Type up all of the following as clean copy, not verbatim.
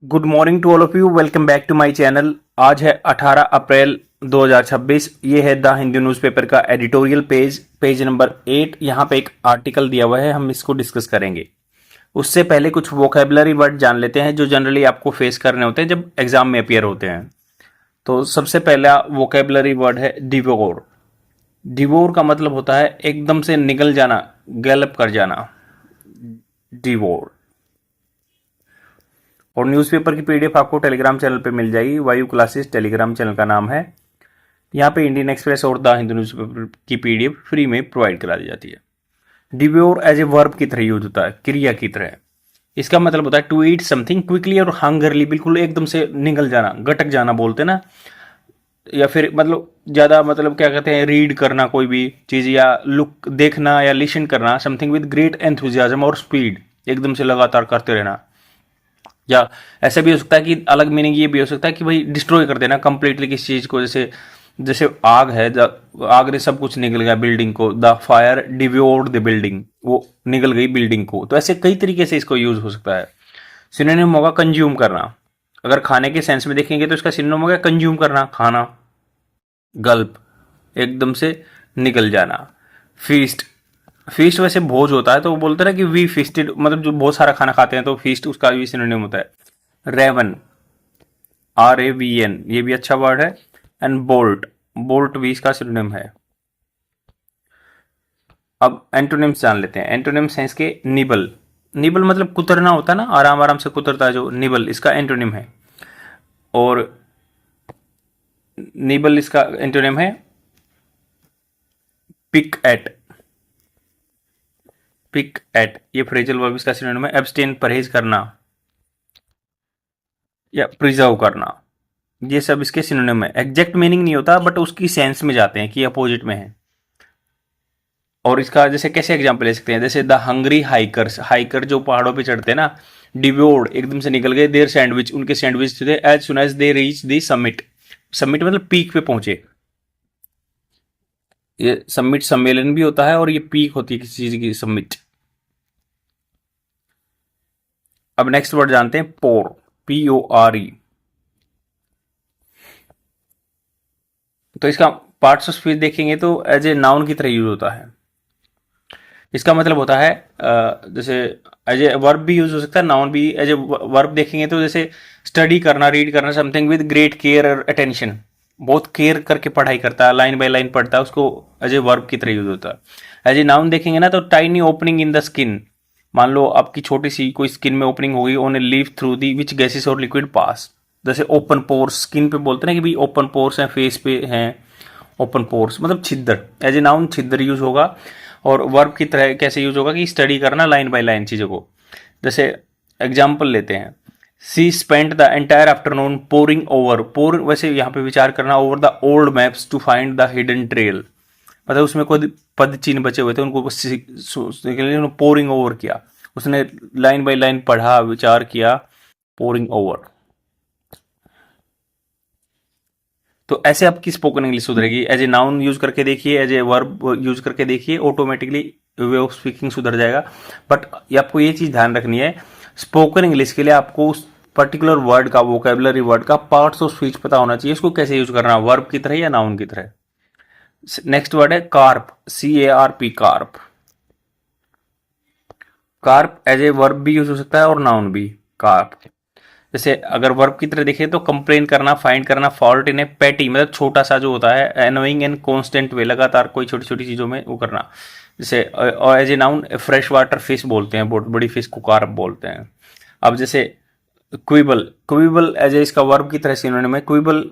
Good morning to all of you. Welcome back to my channel. आज है 18 अप्रैल 2026। ये है द हिंदू न्यूज़पेपर का एडिटोरियल पेज नंबर 8। यहाँ पे एक आर्टिकल दिया हुआ है, हम इसको डिस्कस करेंगे। उससे पहले कुछ वोकेबलरी वर्ड जान लेते हैं जो जनरली आपको फेस करने होते हैं जब एग्जाम में अपियर होते हैं। तो सबसे पहला वोकेबलरी वर्ड है डिवोर। डिवोर का मतलब होता है एकदम से निगल जाना, गैलप कर जाना, डिवोर। और न्यूज़पेपर की पीडीएफ आपको टेलीग्राम चैनल पे मिल जाएगी। वायु क्लासेस टेलीग्राम चैनल का नाम है। यहाँ पे इंडियन एक्सप्रेस और द हिंदू न्यूज़पेपर की पीडीएफ फ्री में प्रोवाइड करा दी जाती है। डिवोर एज ए वर्ब की तरह यूज होता है, क्रिया की तरह। इसका मतलब होता है टू ईट समथिंग क्विकली और हंगरली, बिल्कुल एकदम से निगल जाना, गटक जाना बोलते हैं ना। या फिर मतलब ज्यादा मतलब क्या कहते हैं, रीड करना कोई भी चीज, या लुक देखना या लिसन करना, समथिंग विद ग्रेट एंथुजियाज्म और स्पीड, एकदम से लगातार करते रहना। या ऐसा भी हो सकता है कि अलग मीनिंग ये भी हो सकता है कि भाई डिस्ट्रॉय कर देना कंप्लीटली किसी चीज को। जैसे जैसे आग है, आग ने सब कुछ निकल गया बिल्डिंग को, द फायर डिवोर्ड द बिल्डिंग, वो निकल गई बिल्डिंग को। तो ऐसे कई तरीके से इसको यूज हो सकता है। सिनोनिम होगा कंज्यूम करना। अगर खाने के सेंस में देखेंगे तो इसका सिनोनिम होगा कंज्यूम करना, खाना। गल्प, एकदम से निकल जाना। फीस्ट, फीस्ट वैसे भोज होता है तो वो बोलते हैं ना कि वी फीस्टेड, मतलब जो बहुत सारा खाना खाते हैं तो फीस्ट उसका भी सिनोनिम होता है। रेवन, RAVN, ये भी अच्छा वर्ड है। एंड बोल्ट, बोल्ट भी इसका सिनोनिम है। अब एंटोनिम्स जान लेते हैं। एंटोनिम्स हैं इसके निबल। निबल मतलब कुतरना होता है ना, आराम आराम से कुतरता है जो, निबल इसका एंटोनिम है। और निबल इसका एंटोनिम है पिक एट। पिक एट ये फ्रेजल वर्ब इसका सिनोनिम है। एब्सटेन, परहेज करना या प्रिजर्व करना, ये सब इसके सिनोनिम है। एग्जैक्ट मीनिंग नहीं होता बट उसकी सेंस में जाते हैं कि अपोजिट में है। और इसका जैसे कैसे एग्जांपल ले सकते हैं, जैसे द हंग्री हाइकर्स, हाइकर जो पहाड़ों पे चढ़ते हैं ना, डिवोर्ड एकदम से निकल गए, देयर सैंडविच, उनके सैंडविच थे, as soon as they reach the summit. Summit मतलब पीक पे पहुंचे। ये समिट सम्मेलन भी होता है और ये पीक होती है किसी चीज की, समिट। अब नेक्स्ट वर्ड जानते हैं पोर, PORE। तो इसका पार्ट्स ऑफ स्पीच देखेंगे तो एज ए नाउन की तरह यूज होता है। इसका मतलब होता है जैसे एज ए वर्ब भी यूज हो सकता है, नाउन भी। एज ए वर्ब देखेंगे तो जैसे स्टडी करना, रीड करना, समथिंग विद ग्रेट केयर और अटेंशन, बहुत केयर करके पढ़ाई करता है, लाइन बाय लाइन पढ़ता है, उसको एज ए वर्ब की तरह यूज होता है। एज ए नाउन देखेंगे ना तो tiny opening in the skin, मान लो आपकी छोटी सी कोई स्किन में ओपनिंग होगी, own A leave through the which gases और लिक्विड पास। जैसे ओपन पोर्स, स्किन पे बोलते हैं ना कि भाई ओपन पोर्स हैं, फेस पे हैं ओपन पोर्स, मतलब छिद्र। एज ए नाउन छिद्र यूज होगा। और वर्ब की तरह कैसे यूज होगा कि स्टडी करना लाइन बाय लाइन चीजों को। जैसे एग्जाम्पल लेते हैं, she spent the entire afternoon poring over, pour वैसे यहाँ पे विचार करना, over the old maps to find the hidden trail, मतलब उसमें कोई पद चिन्ह बचे हुए थे, उनको सोचने के लिए पोरिंग ओवर किया। उसने लाइन बाय लाइन पढ़ा, विचार किया, पोरिंग ओवर। तो ऐसे आपकी स्पोकन इंग्लिश सुधरेगी। एज ए नाउन यूज करके देखिए, एज ए वर्ब यूज करके देखिए, ऑटोमेटिकली वे ऑफ स्पीकिंग सुधर जाएगा। बट आपको ये चीज ध्यान रखनी है, स्पोकन इंग्लिश के लिए आपको उस पर्टिकुलर वर्ड का, वोकेबलरी वर्ड का पार्ट्स ऑफ स्पीच पता होना चाहिए, उसको कैसे यूज करना, वर्ब की तरह या नाउन की तरह। नेक्स्ट वर्ड है carp, CARP, carp. Carp as a verb भी यूज हो सकता है और नाउन भी, कार्प। जैसे अगर वर्ब की तरह देखें तो कंप्लेन करना, फाइंड करना, फॉल्ट इन ए पेटी, मतलब छोटा सा जो होता है, एनोइंग एंड कॉन्स्टेंट वे, लगातार कोई छोटी छोटी चीजों में वो करना। जैसे और as a noun fresh water fish बोलते हैं, बहुत बड़ी फिश को कार्प बोलते हैं। अब जैसे क्विबल, क्विबल एज ए इसका वर्ब की तरह सिनोनिम है, क्विबल,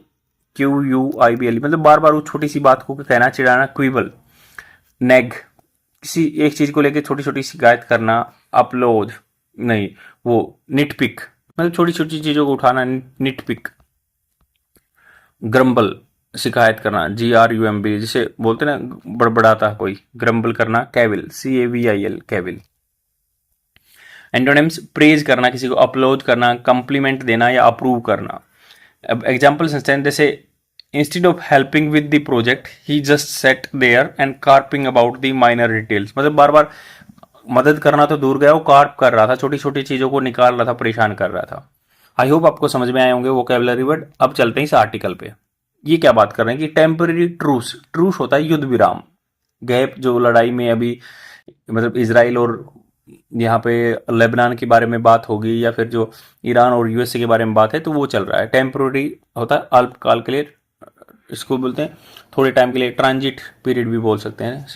QUIBL, मतलब बार बार वो छोटी सी बात को कहना, चिढ़ाना, क्विबल। नेग, किसी एक चीज को लेकर छोटी छोटी शिकायत करना। अपलोड नहीं, वो निटपिक, मतलब छोटी छोटी चीजों को उठाना, निटपिक। ग्रम्बल, शिकायत करना, GRUMB, जिसे बोलते ना बड़बड़ाता कोई, ग्रम्बल करना। Cavill, CAVIL, Cavill. Antonyms, praise करना, किसी को अपलोड करना, कॉम्प्लीमेंट देना या अप्रूव करना। अब एग्जाम्पल्स हैं, जैसे instead of helping with the project he just sat there and carping about the minor details, मतलब बार बार मदद करना तो दूर गया, वो कार्प कर रहा था, छोटी छोटी चीजों को निकाल रहा था, परेशान कर रहा था। आई होप आपको समझ में आए होंगे वोकैबुलरी वर्ड। अब चलते हैं इस आर्टिकल पे। ये क्या बात कर रहे हैं कि टेम्पररी ट्रूस, ट्रूस होता है युद्ध विराम, गैप जो लड़ाई में अभी मतलब इसराइल और यहाँ पे लेबनान के बारे में बात होगी या फिर जो ईरान और यूएसए के बारे में बात है तो वो चल रहा है। टेम्पररी होता है अल्पकाल के लिए, इसको बोलते हैं थोड़े टाइम के लिए, ट्रांजिट पीरियड भी बोल सकते हैं।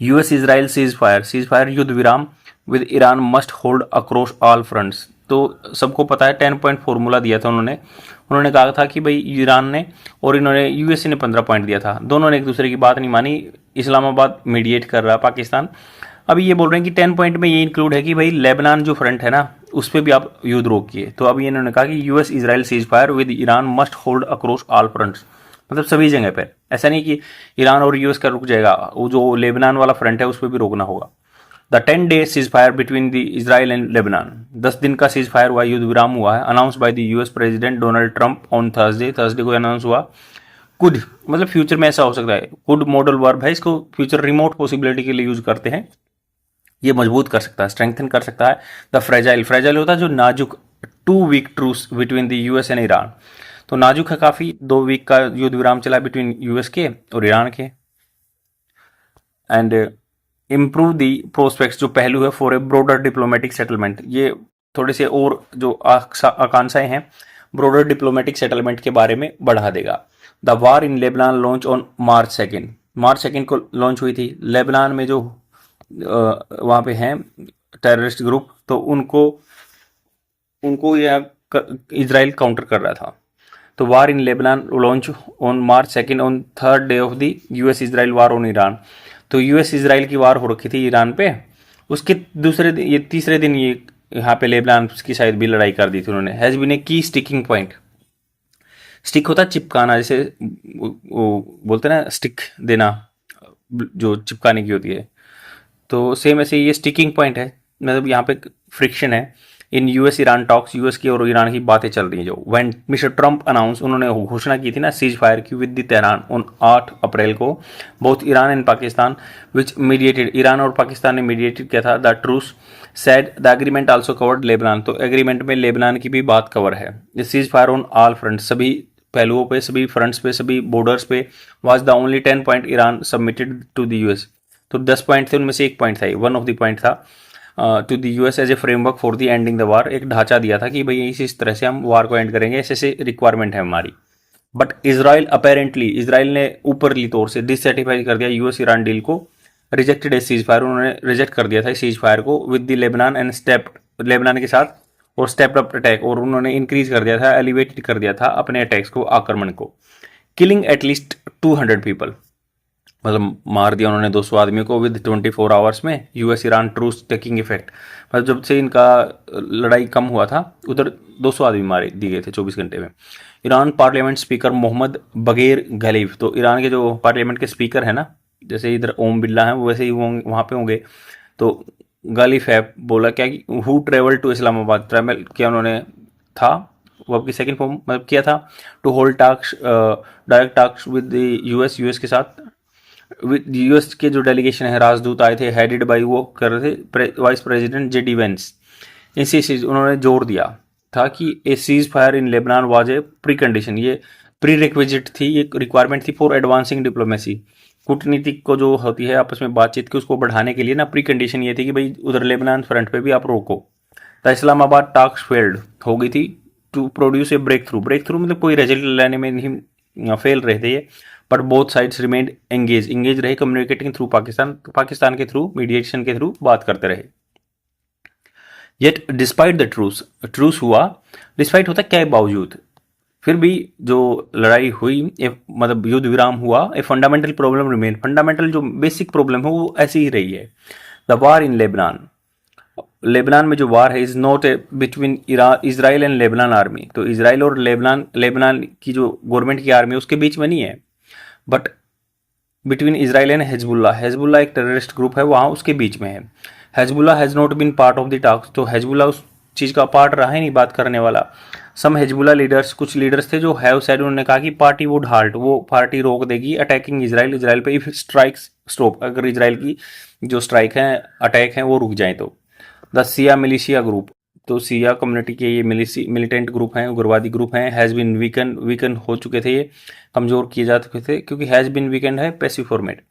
यूएस इजराइल सीज फायर युद्ध विराम with Iran must hold across all fronts. तो सबको पता है 10 पॉइंट फॉर्मूला दिया था उन्होंने कहा था कि भाई ईरान ने और इन्होंने यूएसए ने 15 पॉइंट दिया था, दोनों ने एक दूसरे की बात नहीं मानी। इस्लामाबाद मीडिएट कर रहा पाकिस्तान। अभी ये बोल रहे हैं कि 10 पॉइंट में ये इंक्लूड है कि भाई लेबनान जो फ्रंट है ना उस पर भी आप युद्ध रोकिए। तो अभी इन्होंने कहा कि US Israel cease fire with Iran must hold across all fronts, मतलब सभी जगह पे। ऐसा नहीं कि ईरान और यूएस का रुक जाएगा, वो जो लेबनान वाला फ्रंट है उस पर भी रोकना होगा। The 10-day cease fire between the Israel and Lebanon, 10 दिन का सीज फायर हुआ, युद्ध विराम हुआ है। Announce by the US president Donald Trump on Thursday को अनाउंस हुआ। कुड मतलब फ्यूचर में ऐसा हो सकता है, कुड मॉडल वर्ब है, इसको फ्यूचर रिमोट पॉसिबिलिटी के लिए यूज करते हैं। ये मजबूत कर सकता है, स्ट्रेंथन कर सकता है। द फ्रेजाइल होता है जो नाजुक, 2 week truce between the US and Iran, तो नाजुक है काफी, 2 वीक का युद्ध विराम चला बिटवीन यूएस के और ईरान के। एंड इम्प्रूव दी प्रोस्पेक्ट्स, जो पहलू है for A broader diplomatic settlement, ये थोड़े से और जो आकांक्षाएं हैं ब्रॉडर डिप्लोमेटिक सेटलमेंट के बारे में बढ़ा देगा। The war in Lebanon launch on March 2 को लॉन्च हुई थी। लेबनान में जो वहाँ पे हैं टेररिस्ट ग्रुप, तो उनको यह इजराइल काउंटर कर रहा था। तो war in Lebanon launch on March 2 on 3rd day of the US Israel war on Iran. तो यूएस इजराइल की वार हो रखी थी ईरान पे, उसके दूसरे दिन, ये तीसरे दिन ये यहाँ पे लेबनान की शायद भी लड़ाई कर दी थी उन्होंने। हैज बीन ए की स्टिकिंग पॉइंट, स्टिक होता है चिपकाना, जैसे वो बोलते हैं ना स्टिक देना, जो चिपकाने की होती है, तो सेम ऐसे ये स्टिकिंग पॉइंट है, मतलब यहाँ पे फ्रिक्शन है। In US Iran talks, US की और ईरान की बातें चल रही हैं। जो व्हेन मिस्टर ट्रंप अनाउंस, उन्होंने घोषणा की थी ना सीज फायर की with the Tehran on 8 April को, both Iran and Pakistan which mediated, Iran और पाकिस्तान ने मीडिएटेड किया था। The truce said the agreement also covered Lebanon, तो एग्रीमेंट में लेबनान की भी बात कवर है। Ceasefire on all front, सभी पहलुओं पे, सभी फ्रंट्स पे, सभी बॉर्डर्स पे। Was the only 10 point Iran submitted to the US, तो 10 पॉइंट थे, उनमें से एक पॉइंट था, वन ऑफ द पॉइंट था to the US as a framework for the ending the war, एक ढांचा दिया था कि भाई इस तरह से हम वार को एंड करेंगे, ऐसे रिक्वायरमेंट है हमारी। बट इसराइल अपेरेंटली, इसराइल ने ऊपरली तौर से डिससेटिस्फाई कर दिया यूएस ईरान डील को, रिजेक्टेड ए सीज फायर, उन्होंने रिजेक्ट कर दिया था सीज फायर को with the Lebanon and stepped, Lebanon के साथ, और स्टेप्ड अप अटैक, और उन्होंने इंक्रीज कर दिया था, एलिवेटेड कर दिया था अपने अटैक्स को, आक्रमण को। किलिंग एटलीस्ट 200 पीपल, मतलब मार दिया उन्होंने 200 आदमियों को विद 24 आवर्स में। US Iran truce taking effect, मतलब जब से इनका लड़ाई कम हुआ था उधर 200 आदमी मारे दिए गए थे 24 घंटे में। ईरान पार्लियामेंट स्पीकर मोहम्मद बगैर गलीफ, तो ईरान के जो पार्लियामेंट के स्पीकर है ना, जैसे इधर ओम बिरला है वैसे ही वहाँ पे होंगे, तो गलीफ है, बोला क्या कि who travel to Islamabad, travel किया उन्होंने था, वो आपकी सेकेंड फॉर्म मतलब किया था, to hold talks, direct talks with US, US के साथ। यूएस के जो डेलीगेशन है, राजदूत आए थे, हेडेड बाई, वो कर रहे थे वाइस प्रेसिडेंट जेडी वेंस। इसी उन्होंने जोर दिया था कि a ceasefire in Lebanon was a precondition, ये प्री रिक्विजिट थी, एक रिक्वायरमेंट थी फॉर एडवांसिंग डिप्लोमेसी, कूटनीतिक को जो होती है आपस में बातचीत की, उसको बढ़ाने के लिए ना प्री कंडीशन ये थी कि भाई उधर लेबनान फ्रंट पे भी आप रोको। द इस्लामाबाद टास्क फेल्ड, हो गई थी to produce a breakthrough मतलब कोई रिजल्ट लेने में नहीं, फेल रहे थे ये, but both sides remained engage रहे, कम्युनिकेटिंग थ्रू पाकिस्तान के थ्रू, मीडिएशन के थ्रू बात करते रहे। येट डिस्पाइट द ट्रूस हुआ, डिस्पाइट होता क्या है, बावजूद, फिर भी जो लड़ाई हुई, मतलब युद्ध विराम हुआ, a fundamental problem remain, fundamental जो बेसिक प्रॉब्लम है वो ऐसी ही रही है। द वार इन लेबनान में जो वार है is not a between Israel and Lebanon army, तो इसराइल और लेबनान की जो गवर्नमेंट की आर्मी उसके बीच में नहीं है, but between Israel and Hezbollah एक टेररिस्ट ग्रुप है वहाँ, उसके बीच में है। Hezbollah has not been part of the talks, तो हेजबुल्ला उस चीज़ का पार्ट रहा ही नहीं बात करने वाला। सम हेजबुल्ला लीडर्स, कुछ लीडर्स थे जो हैव सेड, उन्होंने कहा कि पार्टी वुड हाल्ट, वो पार्टी रोक देगी अटैकिंग इसराइल पे इफ स्ट्राइक्स स्टॉप, अगर इसराइल की जो स्ट्राइक है, अटैक है, वो रुक जाए तो। द सिया मिलिशिया ग्रुप, तो सिया कम्युनिटी के ये मिलिटेंट ग्रुप हैं, उग्रवादी ग्रुप हैं, हैज़ बिन वीकन हो चुके थे, ये कमज़ोर किए जा चुके थे, क्योंकि हैज़ बिन वीकेंड है passive format,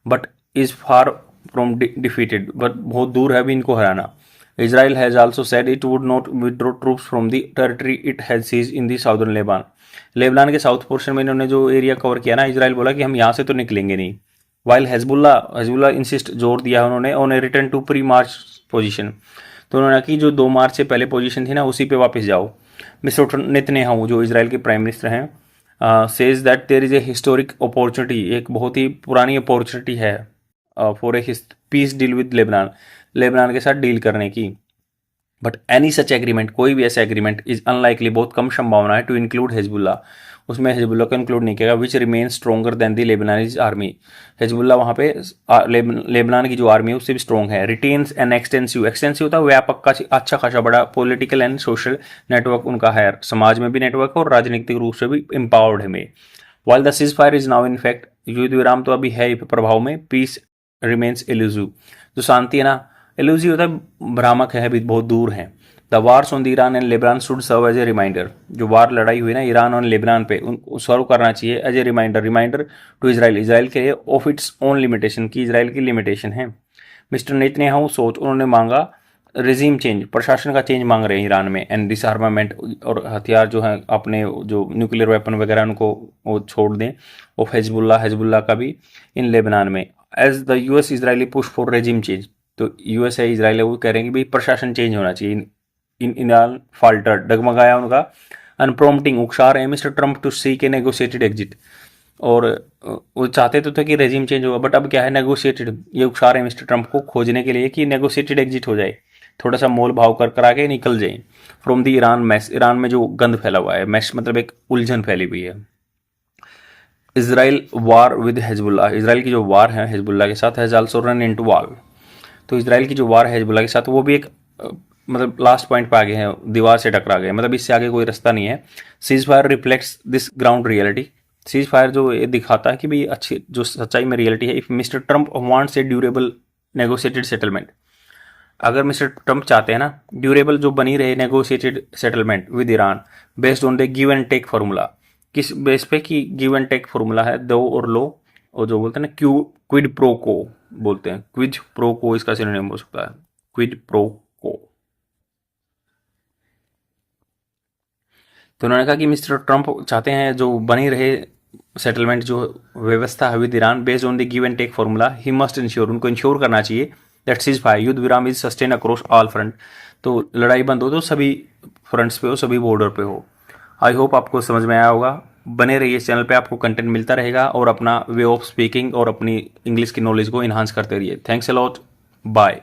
but is far from defeated, but बहुत दूर है अभी इनको हराना। Israel has also said it would not withdraw troops from the territory it has seized in the southern Lebanon. Lebanon के south portion में इन्होंने जो एरिया कवर किया ना, इजराइल बोला कि हम यहाँ से तो निकलेंगे नहीं। वाइल हेजबुल्ला इंसिस्ट, जोर दिया उन्होंने on a return to pre March position. तो उन्होंने कहा कि जो 2 मार्च से पहले पोजीशन थी ना, उसी पे वापस जाओ। मिस्टर नेतन्याहू जो इजराइल के प्राइम मिनिस्टर हैं, says that there is a historic opportunity, एक बहुत ही पुरानी अपॉर्चुनिटी है for a peace deal with Lebanon के साथ डील करने की। बट एनी सच एग्रीमेंट, कोई भी ऐसा एग्रीमेंट इज अनलाइकली, बहुत कम संभावना है टू इंक्लूड हिजबुल्ला, उसमें हिजबुल्ला को इंक्लूड नहीं किया, which remain stronger than the Lebanese army. Hezbollah वहाँ पे लेबनान की जो आर्मी है उससे भी स्ट्रॉन्ग है। रिटेन्स एन एक्सटेंसिव होता है व्यापक का अच्छा खासा बड़ा पॉलिटिकल एंड सोशल नेटवर्क उनका है, समाज में भी नेटवर्क है और राजनीतिक रूप से भी एम्पावर्ड है में। While the cease fire is now in fact, युद्ध विराम तो अभी है प्रभाव में, पीस रिमेन्स एल्यूसिव, जो शांति है ना, एल्यूसिव होता है भ्रामक है, अभी बहुत दूर है। The wars on the Iran and Lebanon should serve as a reminder, जो वार लड़ाई हुई ना ईरान और लेबनान पे, उनको सर्व करना चाहिए as a reminder to Israel के लिए ऑफ इट्स ओन लिमिटेशन, की इजराइल की लिमिटेशन है। मिस्टर नेतन्याहू सोच, उन्होंने मांगा रेजिम चेंज, प्रशासन का चेंज मांग रहे हैं ईरान में, एंड डिसआर्मामेंट, और हथियार जो है अपने जो न्यूक्लियर वेपन वगैरह उनको वो छोड़ दें, ऑफ हिजबुल्ला का भी इन लेबनान में। As the US Israeli push for regime change, तो यूएस है इजराइल है वो कह रहे हैं कि भाई प्रशासन चेंज होना चाहिए। ईरान फाल्टर, डगमगाया उनका, अनप्रॉम्प्टिंग, उकसा रहे हैं mister Trump to seek a negotiated exit, और वो चाहते तो थे कि रेजिम चेंज होगा, बट अब क्या है नेगोशिएटेड, ये उकसा रहे हैं मिस्टर ट्रंप को खोजने के लिए कि नेगोशिएटेड एग्जिट हो जाए, थोड़ा सा मोल भाव कर आके निकल जाए फ्रॉम द ईरान मैस, ईरान में जो गंद फैला हुआ है, मैस मतलब एक उलझन फैली हुई है। Israel war with Hezbollah, Israel की जो वार है हिजबुल्ला के साथ, has also run into wall, तो इसराइल की जो वार है हिजबुल्ला के साथ वो भी एक मतलब लास्ट पॉइंट पे आ गए हैं, दीवार से टकरा गए, मतलब इससे आगे कोई रास्ता नहीं है। Cease fire reflects this ground reality, cease fire जो ये दिखाता है कि भाई अच्छी जो सच्चाई में रियलिटी है। If mister Trump wants a durable negotiated settlement, अगर मिस्टर ट्रंप चाहते हैं ना ड्यूरेबल जो बनी रहे negotiated settlement with Iran based on the give and take formula, किस बेस पे कि गिव एंड टेक फार्मूला है, दो और लो, और जो बोलते हैं ना क्विड प्रो को बोलते हैं, क्विड प्रो को इसका सिनोनिम हो सकता है, क्विड प्रो को। तो उन्होंने कहा कि मिस्टर ट्रंप चाहते हैं जो बनी रहे सेटलमेंट जो व्यवस्था है with Iran based on the give and take formula, he must ensure, उनको इंश्योर करना चाहिए दैट सीज फायर, युद्ध विराम is sustain across all front, तो लड़ाई बंद हो तो सभी फ्रंट्स पे हो, सभी बॉर्डर पे हो। आई होप आपको समझ में आया होगा। बने रहिए इस चैनल पे, आपको कंटेंट मिलता रहेगा और अपना वे ऑफ स्पीकिंग और अपनी इंग्लिश की नॉलेज को इन्हांस करते रहिए। Thanks a lot, bye.